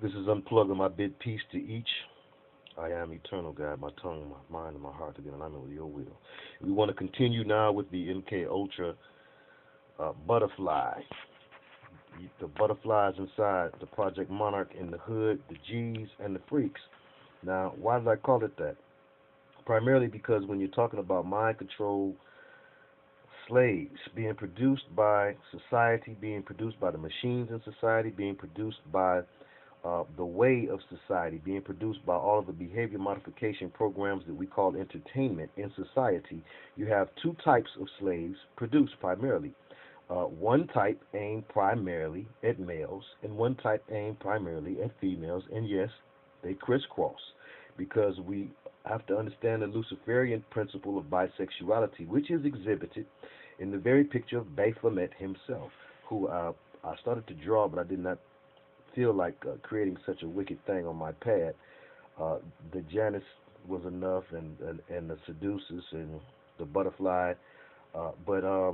This is unplugging my bid peace to each. I am eternal God, my tongue, my mind, and my heart to be in alignment with your will. We want to continue now with the MKUltra butterfly. The butterflies inside the Project Monarch in the hood, the G's, and the freaks. Now, why did I call it that? Primarily because when you're talking about mind control slaves being produced by society, being produced by the machines in society, being produced by the way of society, being produced by all of the behavior modification programs that we call entertainment in society, you have two types of slaves produced primarily. One type aimed primarily at males, and one type aimed primarily at females, and yes, they crisscross because we have to understand the Luciferian principle of bisexuality, which is exhibited in the very picture of Baphomet himself, who I started to draw, but I did not feel like creating such a wicked thing on my pad. The Janus was enough, and the seducers and the butterfly, but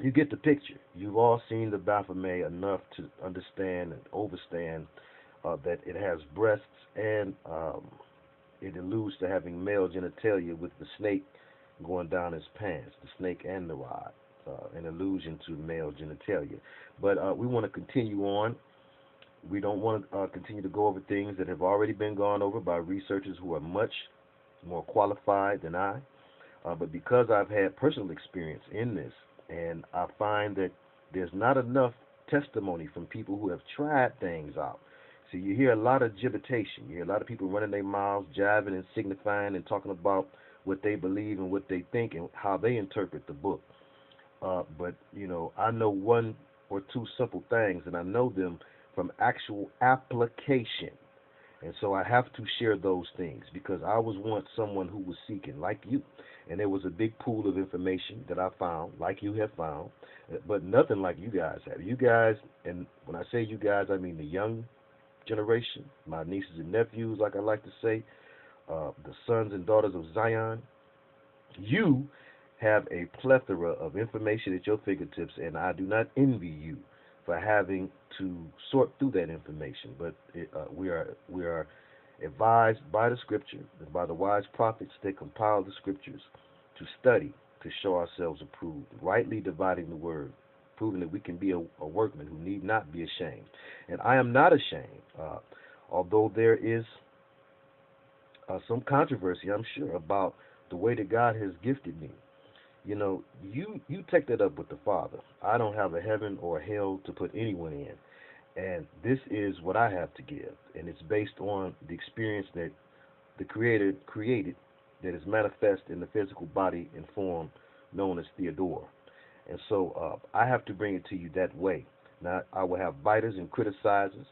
you get the picture. You've all seen the Baphomet enough to understand and overstand that it has breasts and it alludes to having male genitalia with the snake going down his pants, the snake and the rod, an allusion to male genitalia. But we want to continue on. We don't want to continue to go over things that have already been gone over by researchers who are much more qualified than I. But because I've had personal experience in this, and I find that there's not enough testimony from people who have tried things out. So you hear a lot of gibbetation. You hear a lot of people running their mouths, jiving and signifying and talking about what they believe and what they think and how they interpret the book. But, I know one or two simple things, and I know them from actual application. And so I have to share those things because I was once someone who was seeking, like you. And there was a big pool of information that I found, like you have found, but nothing like you guys have. You guys, and when I say you guys, I mean the young generation, my nieces and nephews, like I like to say, the sons and daughters of Zion. You have a plethora of information at your fingertips, and I do not envy you for having to sort through that information. But we are advised by the scripture and by the wise prophets that compile the scriptures to study to show ourselves approved, rightly dividing the word, proving that we can be a workman who need not be ashamed. And I am not ashamed, although there is some controversy, I'm sure, about the way that God has gifted me. You take that up with the Father. I don't have a heaven or a hell to put anyone in, and this is what I have to give, and it's based on the experience that the Creator created, that is manifest in the physical body and form known as Theodore. And so I have to bring it to you that way. Now I will have biters and criticizers,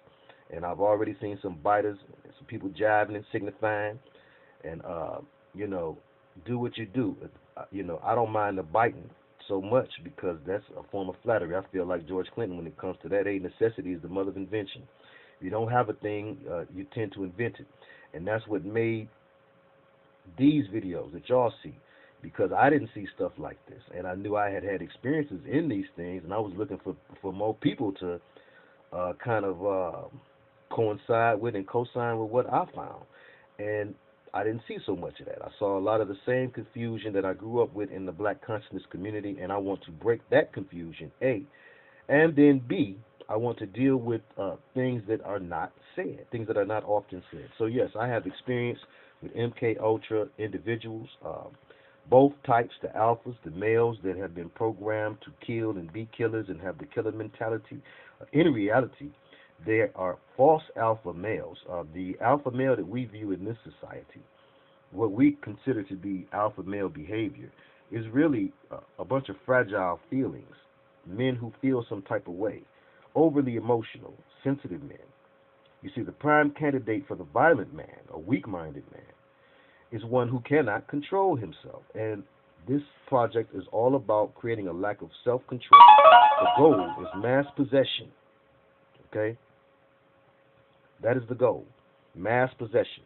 and I've already seen some biters, some people jiving and signifying, and you know, do what you do. I don't mind the biting so much because that's a form of flattery. I feel like George Clinton when it comes to that. A necessity is the mother of invention. If you don't have a thing, you tend to invent it, and that's what made these videos that y'all see. Because I didn't see stuff like this, and I knew I had had experiences in these things, and I was looking for more people to kind of coincide with and co-sign with what I found. And I didn't see so much of that. I saw a lot of the same confusion that I grew up with in the black consciousness community, and I want to break that confusion, A. And then B, I want to deal with things that are not said, things that are not often said. So yes, I have experience with MK Ultra individuals, both types, the alphas, the males that have been programmed to kill and be killers and have the killer mentality. In reality, there are false alpha males. The alpha male that we view in this society, what we consider to be alpha male behavior, is really a bunch of fragile feelings, men who feel some type of way, overly emotional, sensitive men. You see, the prime candidate for the violent man, a weak-minded man, is one who cannot control himself. And this project is all about creating a lack of self-control. The goal is mass possession. Okay? That is the goal. Mass possession.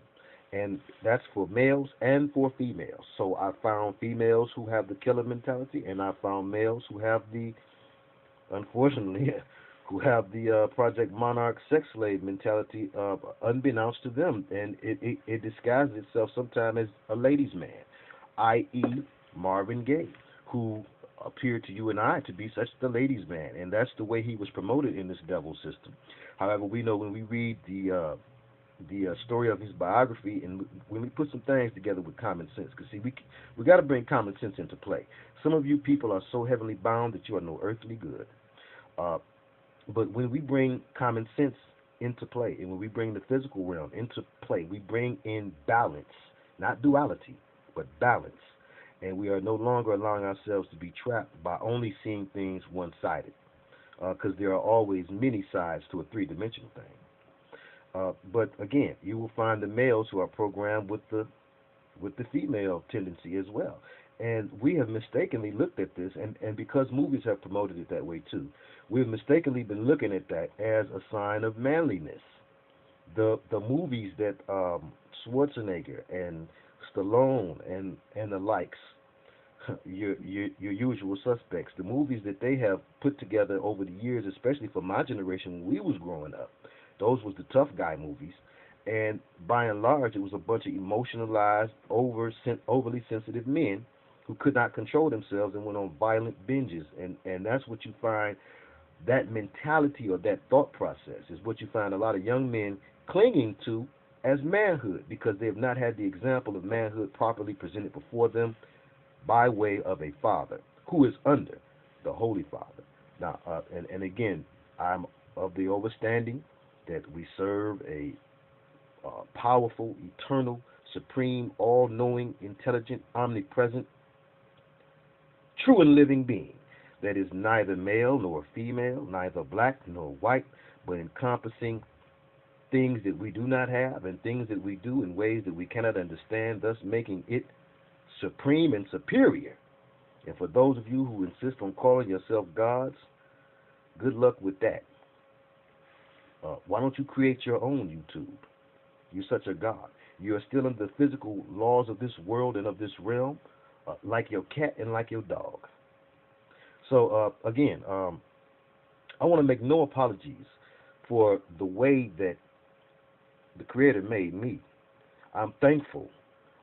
And that's for males and for females. So I found females who have the killer mentality, and I found males who have the, unfortunately, who have the Project Monarch sex slave mentality, unbeknownst to them, and it disguises itself sometimes as a ladies' man, i.e., Marvin Gaye, who appeared to you and I to be such the ladies' man, and that's the way he was promoted in this devil system. However, we know when we read the story of his biography, and when we put some things together with common sense, because see, we got to bring common sense into play. Some of you people are so heavenly bound that you are no earthly good. Uh, but when we bring common sense into play, and when we bring the physical realm into play, we bring in balance, not duality, but balance. And we are no longer allowing ourselves to be trapped by only seeing things one-sided, because there are always many sides to a three-dimensional thing. But again, you will find the males who are programmed with the female tendency as well. And we have mistakenly looked at this, and because movies have promoted it that way too, we've mistakenly been looking at that as a sign of manliness. The movies that Schwarzenegger and Stallone and the likes, your usual suspects, the movies that they have put together over the years, especially for my generation when we was growing up, those was the tough guy movies, and by and large, it was a bunch of emotionalized, overly sensitive men who could not control themselves and went on violent binges, and that's what you find. That mentality or that thought process is what you find a lot of young men clinging to as manhood, because they have not had the example of manhood properly presented before them by way of a father who is under the Holy Father. Now, and again, I'm of the overstanding that we serve a powerful, eternal, supreme, all-knowing, intelligent, omnipresent, true and living being that is neither male nor female, neither black nor white, but encompassing things that we do not have and things that we do in ways that we cannot understand, thus making it supreme and superior. And for those of you who insist on calling yourself gods, good luck with that. Why don't you create your own YouTube? You're such a god. You are still under the physical laws of this world and of this realm, like your cat and like your dog. So again, I want to make no apologies for the way that the Creator made me. I'm thankful.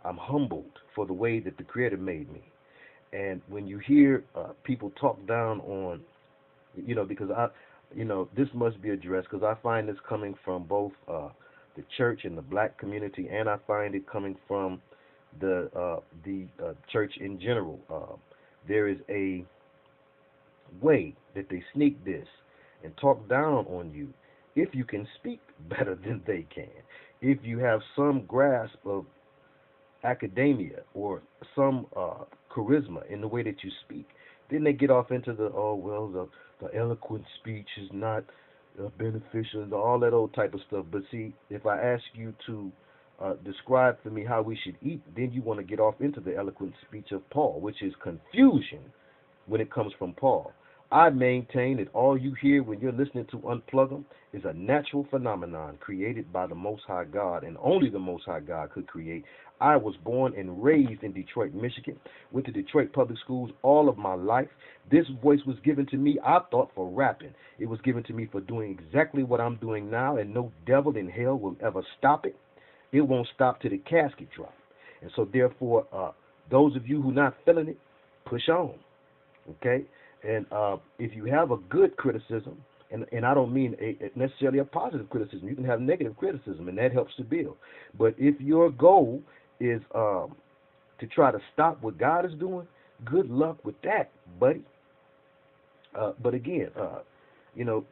I'm humbled for the way that the Creator made me. And when you hear people talk down on, because this must be addressed, because I find this coming from both the church and the black community, and I find it coming from the church in general. There is a way that they sneak this and talk down on you if you can speak better than they can, if you have some grasp of academia or some charisma in the way that you speak. Then they get off into the eloquent speech is not beneficial and all that old type of stuff. But see, if I ask you to describe for me how we should eat, then you want to get off into the eloquent speech of Paul, which is confusion when it comes from Paul. I maintain that all you hear when you're listening to Unplug 'em is a natural phenomenon created by the Most High God, and only the Most High God could create. I was born and raised in Detroit, Michigan, went to Detroit public schools all of my life. This voice was given to me, I thought, for rapping. It was given to me for doing exactly what I'm doing now, and no devil in hell will ever stop it. It won't stop till the casket drop. And so therefore, those of you who not feeling it, push on, okay? And if you have a good criticism, and I don't mean necessarily a positive criticism, you can have negative criticism, and that helps to build. But if your goal is to try to stop what God is doing, good luck with that, buddy. But again,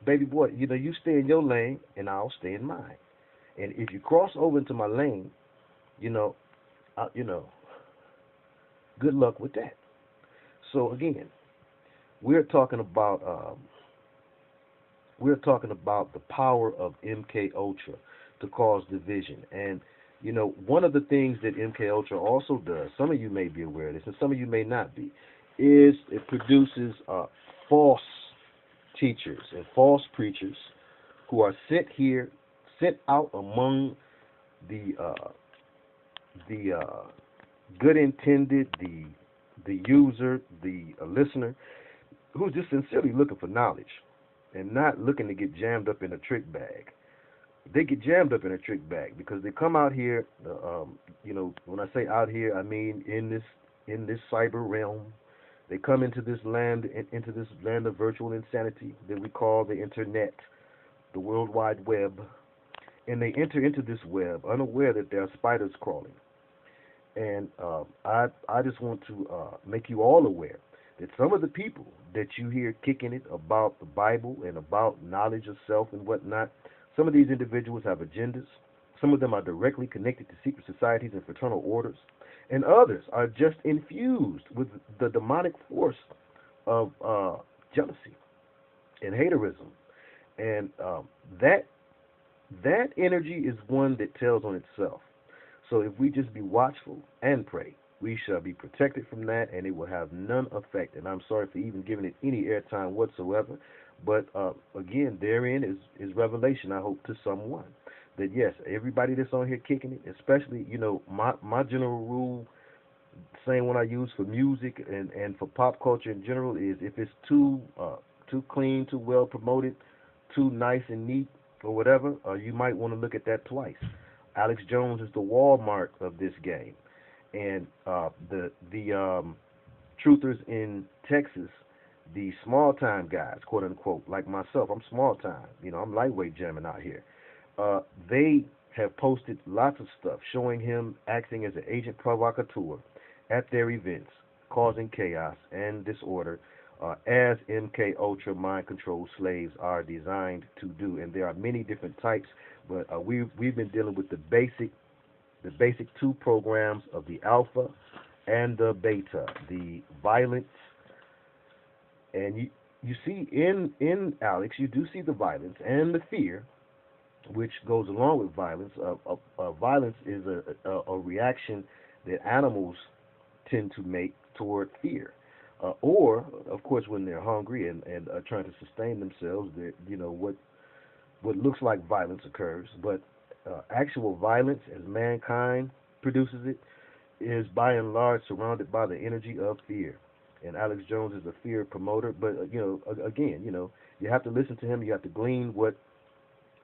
baby boy, you stay in your lane, and I'll stay in mine. And if you cross over into my lane, good luck with that. So again, we're talking about the power of MKUltra to cause division. And one of the things that MKUltra also does, some of you may be aware of this, and some of you may not be, is it produces false teachers and false preachers who are sent out among the good intended, the user, the listener, who's just sincerely looking for knowledge. and not looking to get jammed up in a trick bag. They get jammed up in a trick bag because they come out here. When I say out here, I mean in this cyber realm. They come into this land of virtual insanity that we call the internet, the World Wide Web, and they enter into this web unaware that there are spiders crawling. And I just want to make you all aware that some of the people that you hear kicking it about the Bible and about knowledge of self and whatnot, some of these individuals have agendas. Some of them are directly connected to secret societies and fraternal orders, and others are just infused with the demonic force of jealousy and haterism. And that energy is one that tells on itself. So if we just be watchful and pray, we shall be protected from that, and it will have none effect. And I'm sorry for even giving it any airtime whatsoever. But again, therein is revelation, I hope, to someone. That yes, everybody that's on here kicking it, especially, my general rule, same one I use for music and for pop culture in general, is if it's too clean, too well promoted, too nice and neat, or whatever, you might want to look at that twice. Alex Jones is the Walmart of this game, and the truthers in Texas, the small time guys, quote unquote, like myself, I'm small time, I'm lightweight jamming out here. They have posted lots of stuff showing him acting as an agent provocateur at their events, causing chaos and disorder, as MKUltra mind control slaves are designed to do. And there are many different types, but we've been dealing with the basic two programs of the alpha and the beta, the violence. And you see in Alex, you do see the violence and the fear, which goes along with violence. Violence is a reaction that animals tend to make toward fear. Or, of course, when they're hungry and trying to sustain themselves, what looks like violence occurs. But actual violence, as mankind produces it, is by and large surrounded by the energy of fear. And Alex Jones is a fear promoter. But, again, you have to listen to him. You have to glean what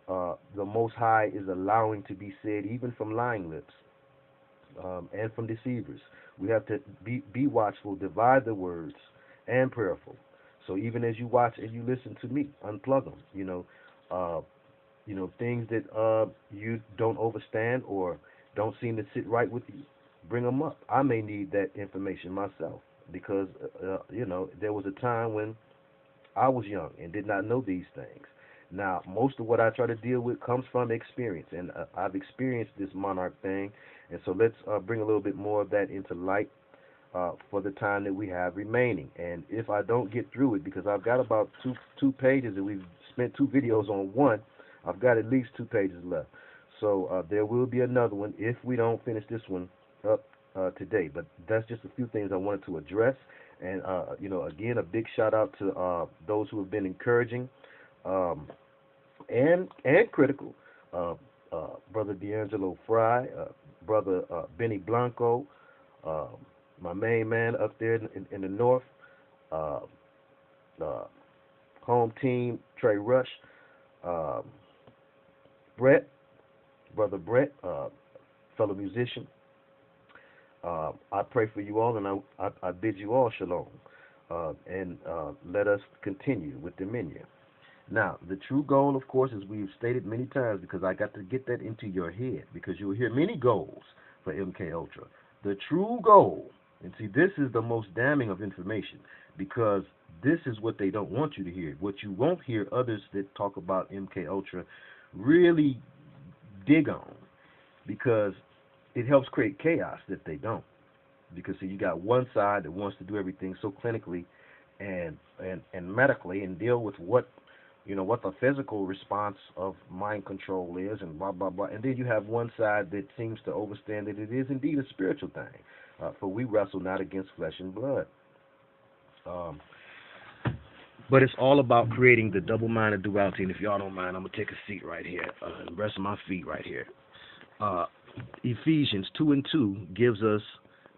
the Most High is allowing to be said, even from lying lips and from deceivers. We have to be watchful, divide the words, and prayerful. So even as you watch and you listen to me, unplug them. Things that you don't understand or don't seem to sit right with you, bring them up. I may need that information myself because there was a time when I was young and did not know these things. Now, most of what I try to deal with comes from experience, and I've experienced this monarch thing, and so let's bring a little bit more of that into light for the time that we have remaining. And if I don't get through it, because I've got about two pages, and we've spent 2 videos on one, I've got at least 2 pages left. So there will be another one if we don't finish this one up today. But that's just a few things I wanted to address. And, again, a big shout out to those who have been encouraging and critical. Brother D'Angelo Fry, Brother Benny Blanco, my main man up there in the north, home team Trey Rush, Brother Brett, fellow musician. I pray for you all, and I bid you all shalom, and let us continue with dominion. Now, the true goal, of course, as we've stated many times, because I got to get that into your head, because you'll hear many goals for MKUltra. The true goal, and see, this is the most damning of information, because this is what they don't want you to hear. What you won't hear others that talk about MKUltra really dig on, because it helps create chaos that they don't. Because, see, you got one side that wants to do everything so clinically and medically and deal with what the physical response of mind control is and blah, blah, blah. And then you have one side that seems to understand that it is indeed a spiritual thing. For we wrestle not against flesh and blood. But it's all about creating the double-minded duality. And if y'all don't mind, I'm going to take a seat right here and rest my feet right here. Ephesians 2:2 gives us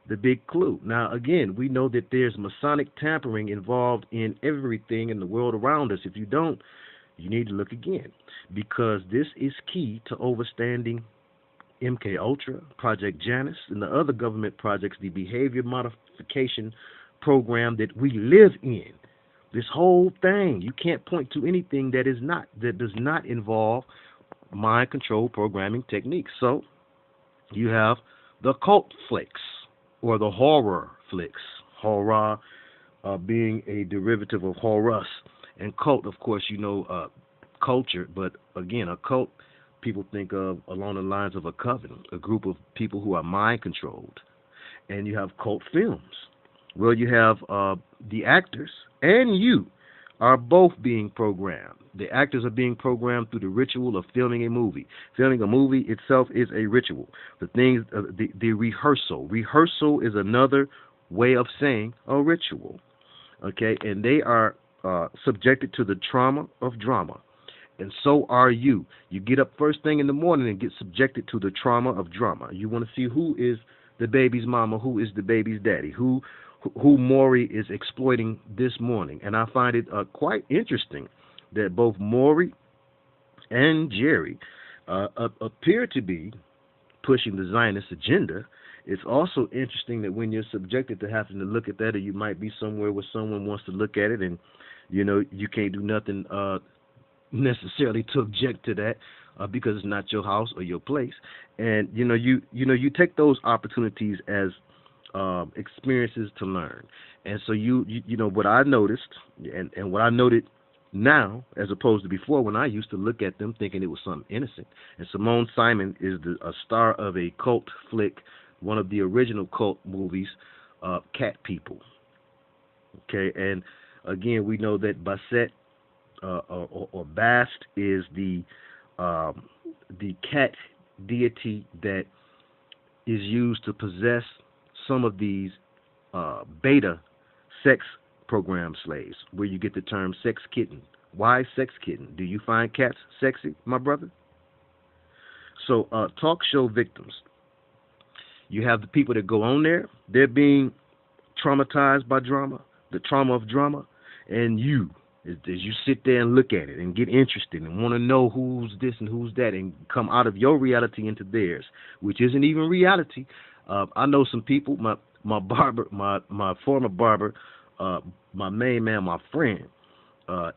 the big clue. Now, again, we know that there's Masonic tampering involved in everything in the world around us. If you don't, you need to look again, because this is key to overstanding MKUltra, Project Janus, and the other government projects, the behavior modification program that we live in. This whole thing, you can't point to anything that does not involve mind control programming techniques. So you have the cult flicks, or the horror flicks. Horror being a derivative of horus, and cult, of course, culture. But again, a cult, people think of along the lines of a coven, a group of people who are mind controlled. And you have cult films. Well, you have the actors and you are both being programmed. The actors are being programmed through the ritual of filming a movie. Filming a movie itself is a ritual. The rehearsal. Rehearsal is another way of saying a ritual. Okay, and they are subjected to the trauma of drama. And so are you. You get up first thing in the morning and get subjected to the trauma of drama. You want to see who is the baby's mama, who is the baby's daddy, who Maury is exploiting this morning. And I find it quite interesting that both Maury and Jerry appear to be pushing the Zionist agenda. It's also interesting that when you're subjected to having to look at that, or you might be somewhere where someone wants to look at it, and you can't do nothing necessarily to object to that because it's not your house or your place. And you take those opportunities as experiences to learn. And so you what I noticed and what I noted now, as opposed to before, when I used to look at them thinking it was something innocent. And Simone Simon is a star of a cult flick, one of the original cult movies, Cat People. Okay, and again, we know that Basset or Bast is the cat deity that is used to possess some of these beta sex program slaves, where you get the term sex kitten. Why sex kitten? Do you find cats sexy, my brother? So talk show victims. You have the people that go on there. They're being traumatized by drama, the trauma of drama, and you, as you sit there and look at it and get interested and want to know who's this and who's that, and come out of your reality into theirs, which isn't even reality. I know some people, my barber, my former barber, my main man, my friend,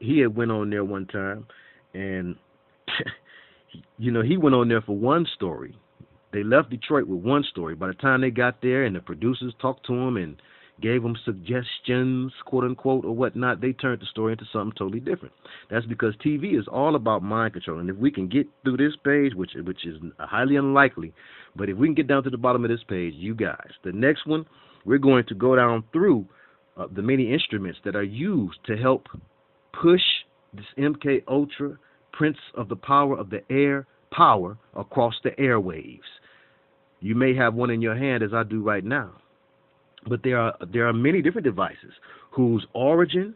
he had went on there one time, and he went on there for one story. They left Detroit with one story. By the time they got there and the producers talked to him and gave them suggestions, quote unquote, or whatnot, they turned the story into something totally different. That's because TV is all about mind control. And if we can get through this page, which is highly unlikely, but if we can get down to the bottom of this page, you guys, the next one, we're going to go down through the many instruments that are used to help push this MKUltra, Prince of the Power of the Air, power across the airwaves. You may have one in your hand, as I do right now. But there are many different devices whose origin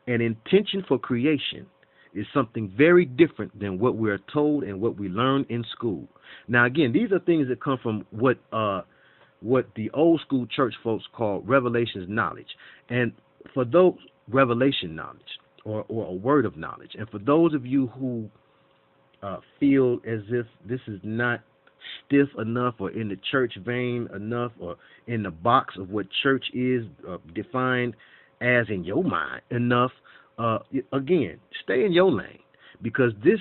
and intention for creation is something very different than what we're told and what we learn in school. Now, again, these are things that come from what the old school church folks call revelations knowledge. And for those revelation knowledge or a word of knowledge, and for those of you who feel as if this is not stiff enough or in the church vein enough or in the box of what church is defined as in your mind enough, again, stay in your lane, because this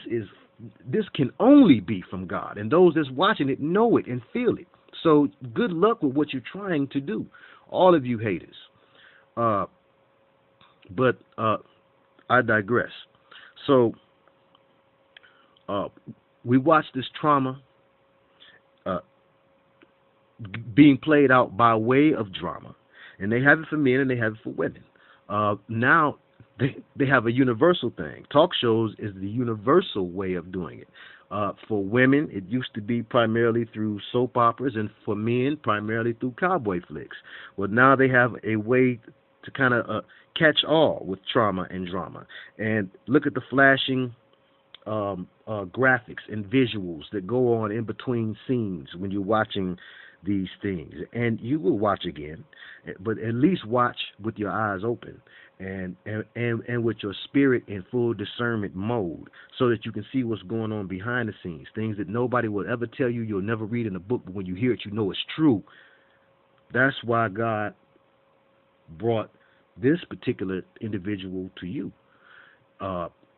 can only be from God, and those that's watching it know it and feel it. So good luck with what you're trying to do, all of you haters. But I digress. So we watch this trauma being played out by way of drama, and they have it for men and they have it for women. Now they have a universal thing. Talk shows is the universal way of doing it. For women, it used to be primarily through soap operas, and for men, primarily through cowboy flicks. Well, now they have a way to kind of catch all with trauma and drama. And look at the flashing graphics and visuals that go on in between scenes when you're watching these things, and you will watch again, but at least watch with your eyes open and with your spirit in full discernment mode, so that you can see what's going on behind the scenes, things that nobody will ever tell you, you'll never read in a book, but when you hear it, you know it's true. That's why God brought this particular individual to you,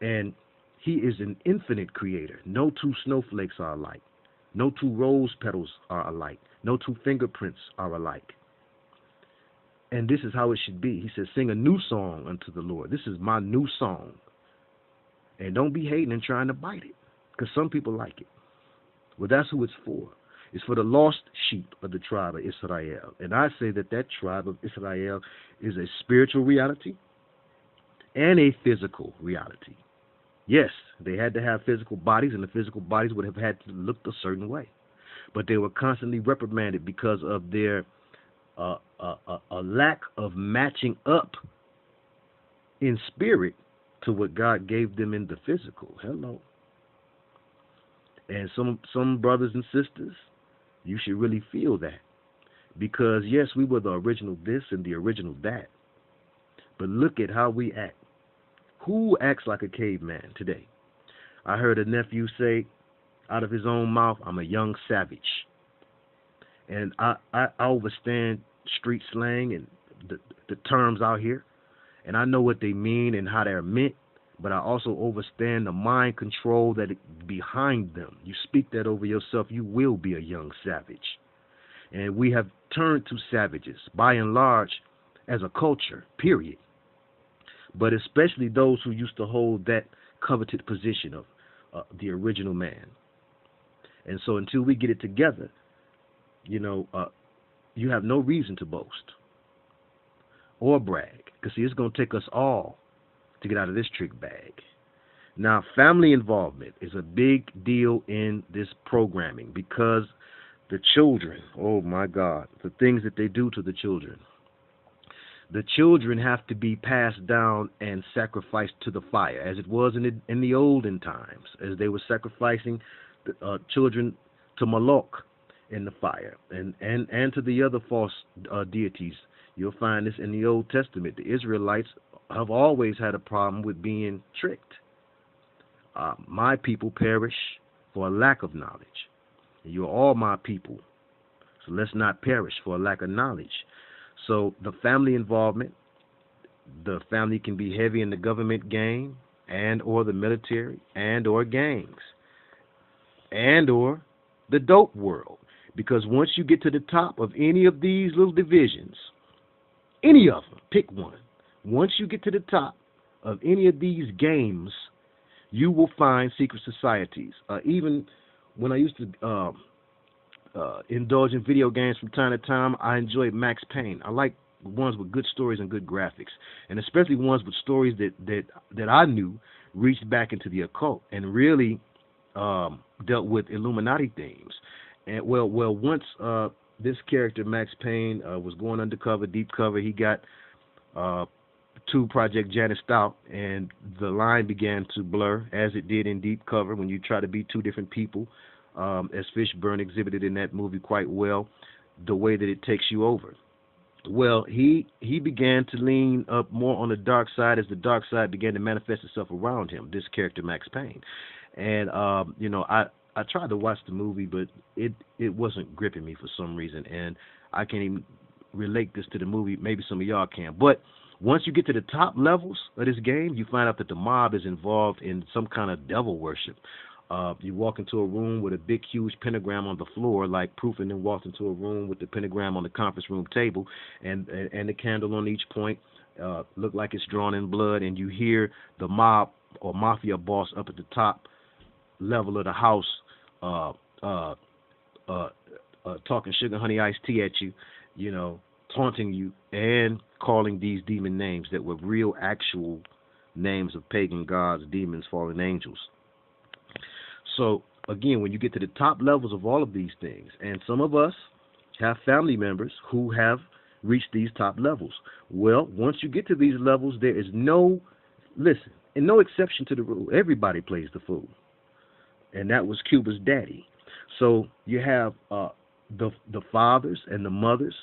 and he is an infinite creator. No two snowflakes are alike. No two rose petals are alike. No two fingerprints are alike. And this is how it should be. He says, sing a new song unto the Lord. This is my new song. And don't be hating and trying to bite it, because some people like it. Well, that's who it's for. It's for the lost sheep of the tribe of Israel. And I say that that tribe of Israel is a spiritual reality and a physical reality. Yes, they had to have physical bodies, and the physical bodies would have had to look a certain way. But they were constantly reprimanded because of their a lack of matching up in spirit to what God gave them in the physical. Hello. And some brothers and sisters, you should really feel that. Because, yes, we were the original this and the original that. But look at how we act. Who acts like a caveman today? I heard a nephew say out of his own mouth, I'm a young savage. And I understand street slang and the terms out here, and I know what they mean and how they're meant, but I also understand the mind control that behind them. You speak that over yourself, you will be a young savage. And we have turned to savages, by and large, as a culture, period. But especially those who used to hold that coveted position of the original man. And so until we get it together, you have no reason to boast or brag. Because, see, it's going to take us all to get out of this trick bag. Now, family involvement is a big deal in this programming, because the children, oh my God, the things that they do to the children. The children have to be passed down and sacrificed to the fire, as it was in the olden times, as they were sacrificing the children to Moloch in the fire, and to the other false deities. You'll find this in the Old Testament. The Israelites have always had a problem with being tricked. My people perish for a lack of knowledge. You are all my people, so let's not perish for a lack of knowledge. So the family involvement, the family can be heavy in the government game, and or the military, and or gangs, and or the dope world. Because once you get to the top of any of these little divisions, any of them, pick one. Once you get to the top of any of these games, you will find secret societies. Even when I used to indulge in video games from time to time, I enjoyed Max Payne. I like ones with good stories and good graphics, and especially ones with stories that I knew reached back into the occult and really dealt with Illuminati themes. And well, once this character Max Payne was going undercover, deep cover, he got to Project Janice Stout, and the line began to blur, as it did in deep cover when you try to be two different people. As Fishburne exhibited in that movie quite well, the way that it takes you over. Well, he began to lean up more on the dark side as the dark side began to manifest itself around him, this character Max Payne. And, I tried to watch the movie, but it wasn't gripping me for some reason, and I can't even relate this to the movie. Maybe some of y'all can. But once you get to the top levels of this game, you find out that the mob is involved in some kind of devil worship. You walk into a room with a big, huge pentagram on the floor, like Proofing walked into a room with the pentagram on the conference room table, and the candle on each point look like it's drawn in blood, and you hear the mob or mafia boss up at the top level of the house talking sugar honey iced tea at you, taunting you and calling these demon names that were real, actual names of pagan gods, demons, fallen angels. So, again, when you get to the top levels of all of these things, and some of us have family members who have reached these top levels. Well, once you get to these levels, there is no exception to the rule. Everybody plays the fool. And that was Cuba's daddy. So you have the fathers and the mothers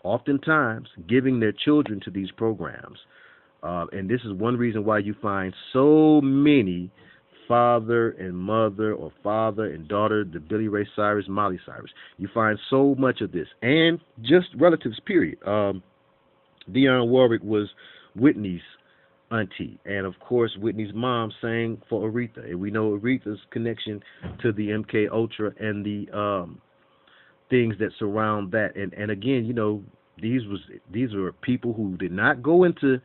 oftentimes giving their children to these programs. And this is one reason why you find so many father and mother or father and daughter, the Billy Ray Cyrus, Molly Cyrus. You find so much of this. And just relatives, period. Dionne Warwick was Whitney's auntie. And, of course, Whitney's mom sang for Aretha. And we know Aretha's connection to the MKUltra and the things that surround that. And again, you know, these were people who did not go into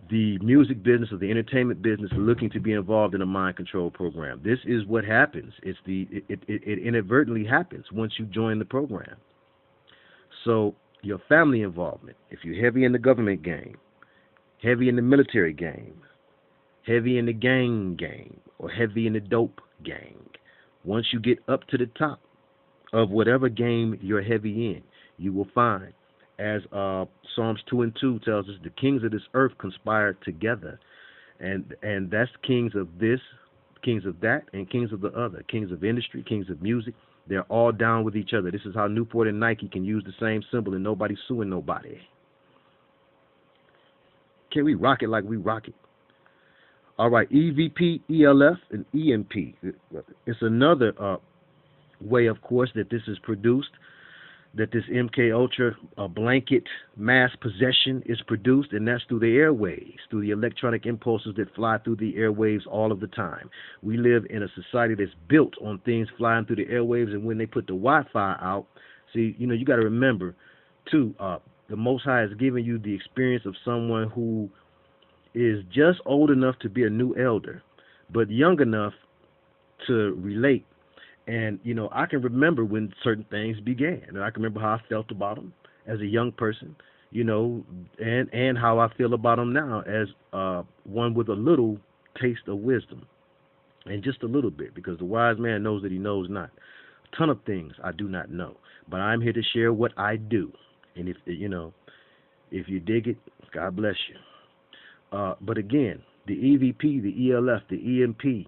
the music business or the entertainment business looking to be involved in a mind control program. This is what happens. It inadvertently happens once you join the program. So your family involvement, if you're heavy in the government game, heavy in the military game, heavy in the gang, or heavy in the dope gang, once you get up to the top of whatever game you're heavy in, you will find, as Psalms 2:2 tells us, the kings of this earth conspire together. And that's kings of this, kings of that, and kings of the other, kings of industry, kings of music. They're all down with each other. This is how Newport and Nike can use the same symbol and nobody's suing nobody. Can we rock it like we rock it? All right, EVP, ELF, and EMP. It's another way, of course, that this is produced, that this MKUltra blanket mass possession is produced, and that's through the airwaves, through the electronic impulses that fly through the airwaves all of the time. We live in a society that's built on things flying through the airwaves, and when they put the Wi-Fi out, see, you know, you got to remember, too, the Most High has given you the experience of someone who is just old enough to be a new elder, but young enough to relate. And, you know, I can remember when certain things began, and I can remember how I felt about them as a young person, you know, and how I feel about them now as one with a little taste of wisdom, and just a little bit, because the wise man knows that he knows not. A ton of things I do not know, but I'm here to share what I do. And if, you know, if you dig it, God bless you. But again, the EVP, the ELF, the EMP,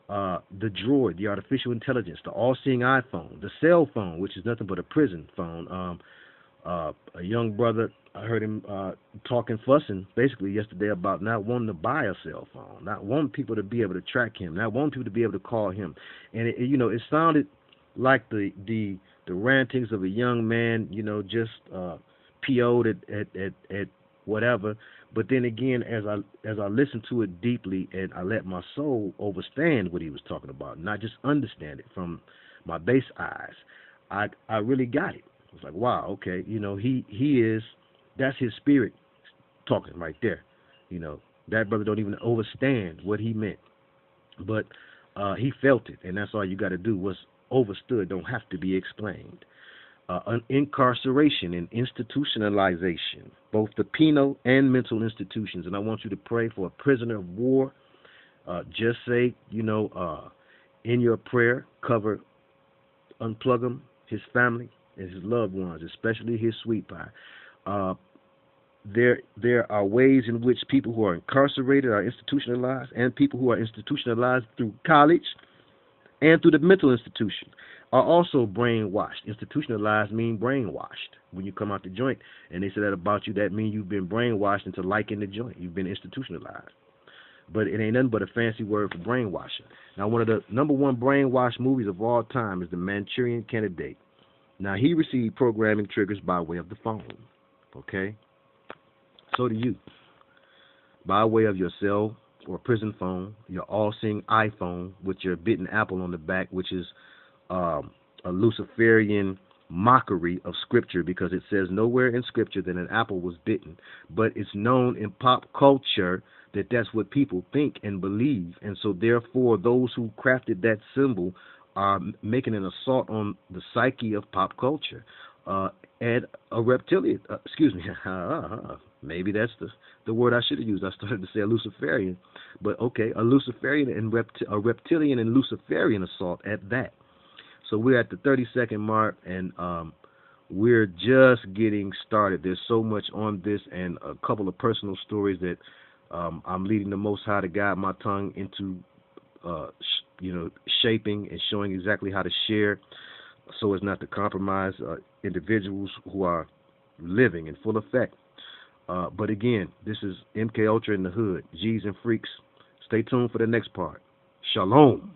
the droid, the artificial intelligence, the all-seeing iPhone, the cell phone, which is nothing but a prison phone. A young brother, I heard him talking, fussing, basically yesterday about not wanting to buy a cell phone, not wanting people to be able to track him, not wanting people to be able to call him. And, you know, it sounded like the rantings of a young man, you know, just PO'd at whatever. But then again, as I listened to it deeply and I let my soul understand what he was talking about, not just understand it from my base eyes, I really got it. I was like, wow, okay, you know, he is, that's his spirit talking right there. You know, that brother don't even understand what he meant, but he felt it, and that's all you got to do. What's overstood don't have to be explained. Incarceration and institutionalization, both the penal and mental institutions. And I want you to pray for a prisoner of war. Just say, you know, in your prayer, cover, unplug him, his family, and his loved ones, especially his sweet pie. There are ways in which people who are incarcerated are institutionalized, and people who are institutionalized through college and through the mental institution are also brainwashed. Institutionalized mean brainwashed. When you come out the joint and they say that about you, that means you've been brainwashed into liking the joint. You've been institutionalized. But it ain't nothing but a fancy word for brainwashing. Now, one of the number one brainwash movies of all time is The Manchurian Candidate. Now, he received programming triggers by way of the phone. Okay? So do you. By way of your cell or prison phone, your all-seeing iPhone with your bitten apple on the back, which is a Luciferian mockery of Scripture, because it says nowhere in Scripture that an apple was bitten. But it's known in pop culture that that's what people think and believe. And so, therefore, those who crafted that symbol are making an assault on the psyche of pop culture. And a reptilian, maybe that's the word I should have used. I started to say a Luciferian, but okay, a Luciferian and a reptilian and Luciferian assault at that. So we're at the 30-second mark, and we're just getting started. There's so much on this, and a couple of personal stories that I'm leading the Most High to guide my tongue into, shaping and showing exactly how to share. so as not to compromise individuals who are living in full effect. But again, this is MKUltra in the hood, G's and freaks. Stay tuned for the next part. Shalom.